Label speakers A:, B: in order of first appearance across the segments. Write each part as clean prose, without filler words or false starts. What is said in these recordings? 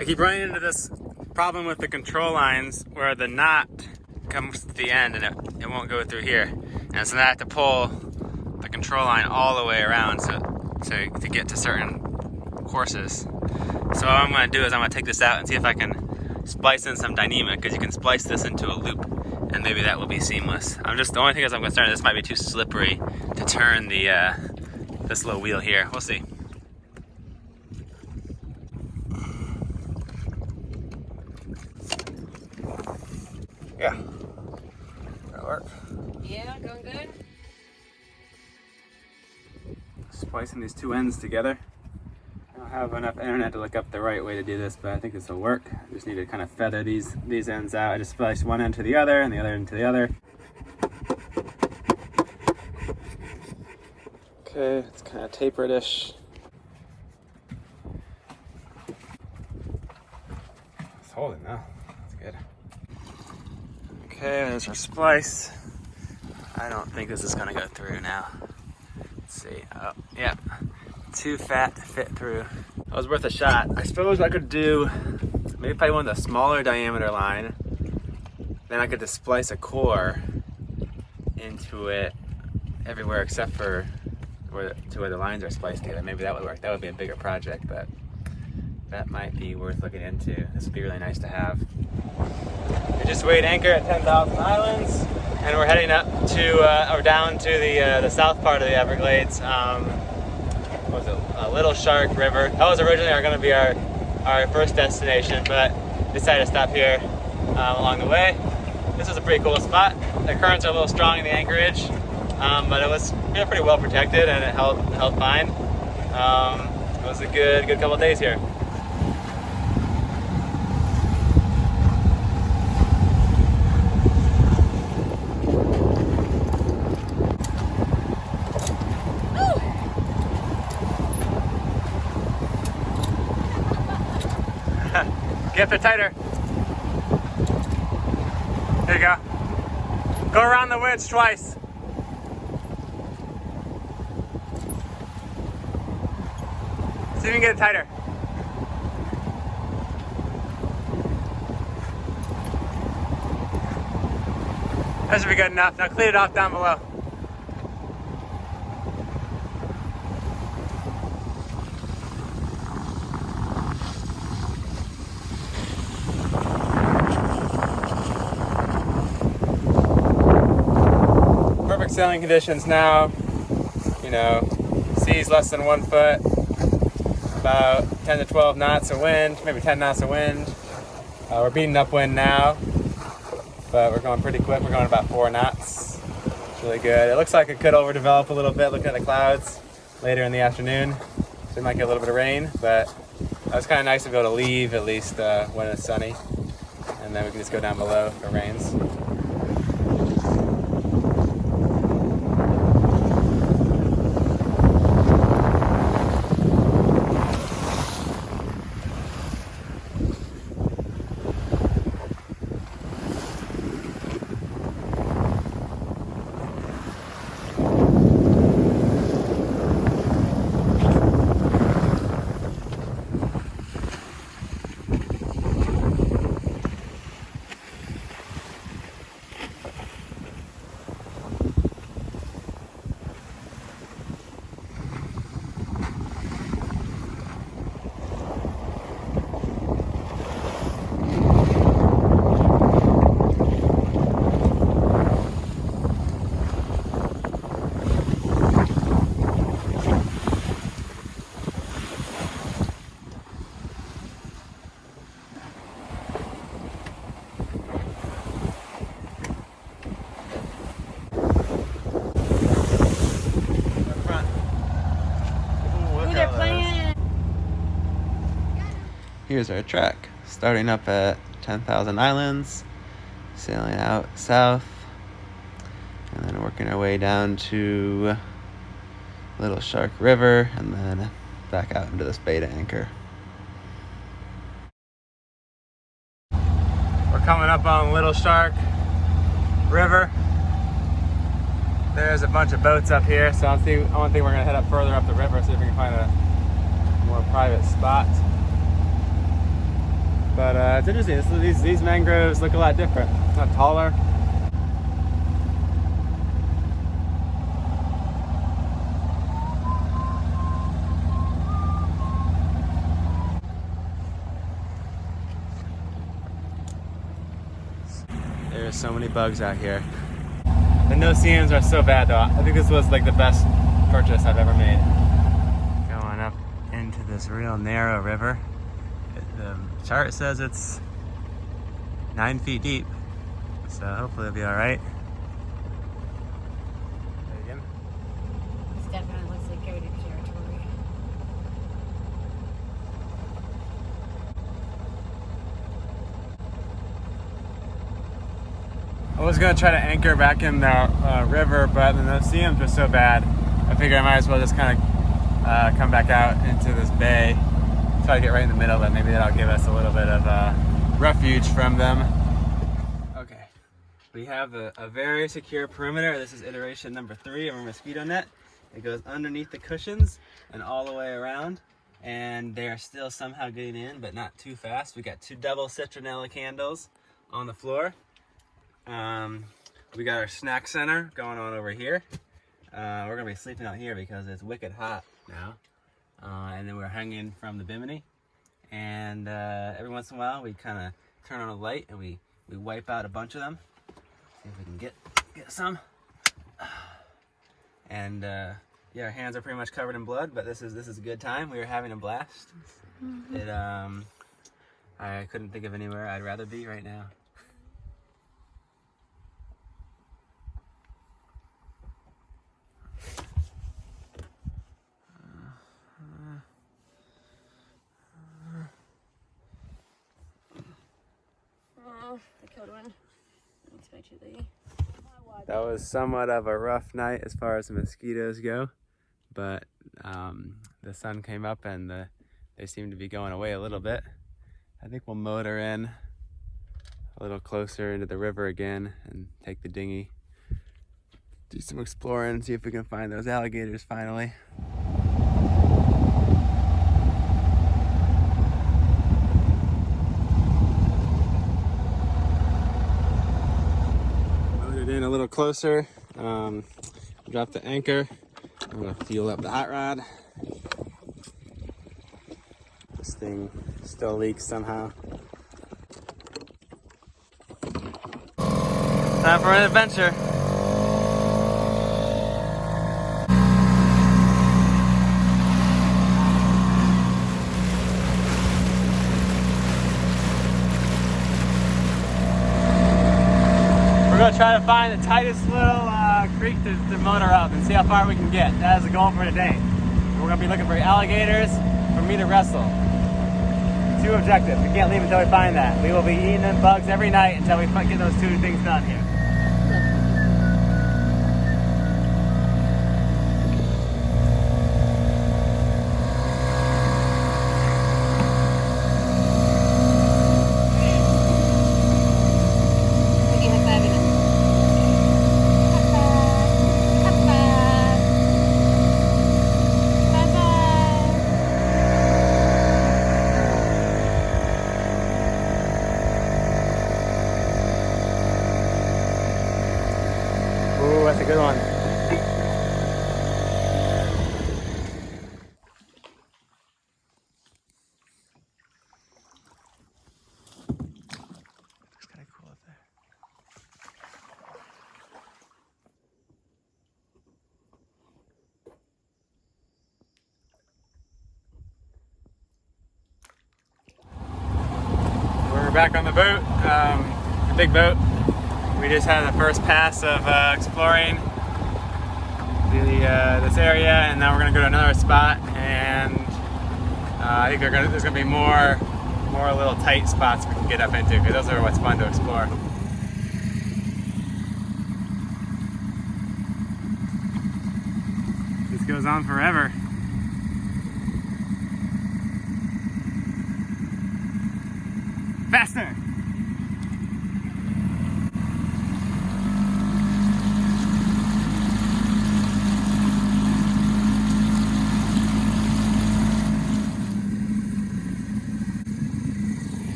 A: I keep running into this problem with the control lines where the knot comes to the end and it won't go through here. And so now I have to pull the control line all the way around to get to certain courses. So what I'm going to do is I'm going to take this out and see if I can splice in some dynamic, because you can splice this into a loop and maybe that will be seamless. The only thing is I'm concerned this might be too slippery to turn the this little wheel here. We'll see. Yeah, that'll work.
B: Yeah, going good.
A: Splicing these two ends together. I don't have enough internet to look up the right way to do this, but I think this will work. I just need to kind of feather these ends out. I just splice one end to the other and the other end to the other. Okay, it's kind of tapered-ish. It's holding now. That's good. Okay, there's our splice. I don't think this is gonna go through now. Let's see. Oh, yeah. Too fat to fit through. That was worth a shot. I suppose I could do maybe probably one with a smaller diameter line. Then I could just splice a core into it everywhere except for where the lines are spliced together. Maybe that would work. That would be a bigger project, but that might be worth looking into. This would be really nice to have. We just weighed anchor at 10,000 Islands, and we're heading up to, or down to the south part of the Everglades. What was it? Little Shark River. That was originally going to be our first destination, but decided to stop here along the way. This is a pretty cool spot. The currents are a little strong in the anchorage, but it was pretty well protected and it held fine. It was a good couple of days here. Get it tighter. There you go. Go around the winch twice. See if you can get it tighter. That should be good enough. Now clean it off down below. Perfect sailing conditions now. You know, seas less than 1 foot. About 10 to 12 knots of wind, maybe 10 knots of wind. We're beating upwind now, but we're going pretty quick. We're going about 4 knots. It's really good. It looks like it could overdevelop a little bit looking at the clouds later in the afternoon. So we might get a little bit of rain, but it was kind of nice to be able to leave at least when it's sunny. And then we can just go down below if it rains. Here's our track, starting up at 10,000 Islands, sailing out south, and then working our way down to Little Shark River, and then back out into this bay to anchor. We're coming up on Little Shark River. There's a bunch of boats up here, so I think we're gonna head up further up the river, see if we can find a more private spot. But it's interesting. These mangroves look a lot different. A lot taller. There's so many bugs out here. The no-see-ums are so bad though. I think this was like the best purchase I've ever made. Going up into this real narrow river. The chart says it's 9 feet deep, so hopefully it'll be all right.
B: This definitely looks like goated territory.
A: I was gonna try to anchor back in the river, but the no-see-ums were so bad. I figured I might as well just kind of come back out into this bay. Try to get right in the middle, but maybe that'll give us a little bit of refuge from them. Okay, we have a very secure perimeter. This is iteration number 3 of our Mosquito Net. It goes underneath the cushions and all the way around, and they are still somehow getting in, but not too fast. We got 2 double citronella candles on the floor. We got our snack center going on over here. We're gonna be sleeping out here because it's wicked hot now. And then we're hanging from the bimini. And every once in a while we kind of turn on a light and we wipe out a bunch of them. See if we can get some. And yeah, our hands are pretty much covered in blood, but this is a good time. We are having a blast. Mm-hmm. I couldn't think of anywhere I'd rather be right now.
B: I killed one. Unexpectedly.
A: That was somewhat of a rough night as far as the mosquitoes go, but the sun came up and they seem to be going away a little bit. I think we'll motor in a little closer into the river again and take the dinghy, do some exploring, see if we can find those alligators finally. In a little closer, drop the anchor. I'm gonna fuel up the hot rod. This thing still leaks somehow. Time for an adventure. We're gonna try to find the tightest little creek to motor up and see how far we can get. That is the goal for today. We're gonna be looking for alligators for me to wrestle. 2 objectives. We can't leave until we find that. We will be eating them bugs every night until we get those 2 things done here. Ooh, that's a good one. It's kind of cool up there. We're back on the boat, the big boat. We just had the first pass of exploring this area, and now we're going to go to another spot, and I think there's going to be more little tight spots we can get up into, because those are what's fun to explore. This goes on forever. Faster!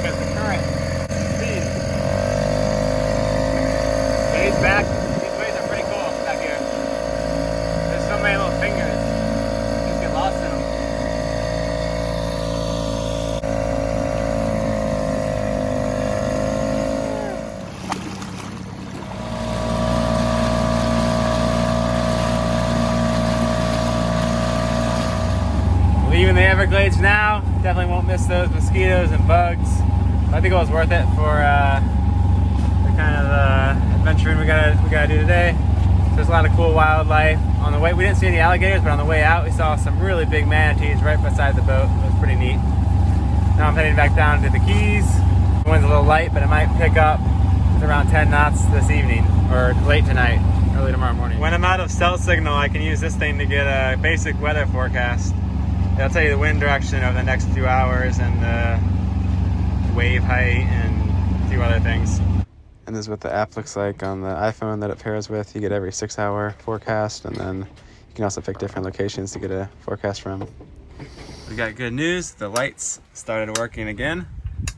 A: because the current speed. But he's back. These waves are pretty cool back here. There's so many little fingers. You just get lost in them. Leaving the Everglades now, definitely won't miss those mosquitoes and bugs. I think it was worth it for the kind of adventuring we gotta do today. There's a lot of cool wildlife. On the way, we didn't see any alligators, but on the way out, we saw some really big manatees right beside the boat. It was pretty neat. Now I'm heading back down to the Keys. The wind's a little light, but it might pick up to around 10 knots this evening, or late tonight, early tomorrow morning. When I'm out of cell signal, I can use this thing to get a basic weather forecast. It'll tell you the wind direction over the next few hours and the wave height and a few other things. And this is what the app looks like on the iPhone that it pairs with. You get every 6-hour forecast, and then you can also pick different locations to get a forecast from. We got good news. The lights started working again,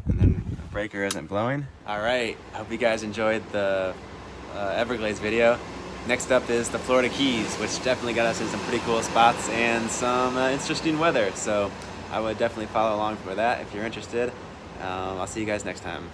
A: and then the breaker isn't blowing. All right, I hope you guys enjoyed the Everglades video. Next up is the Florida Keys, which definitely got us in some pretty cool spots and some interesting weather. So I would definitely follow along for that if you're interested. I'll see you guys next time.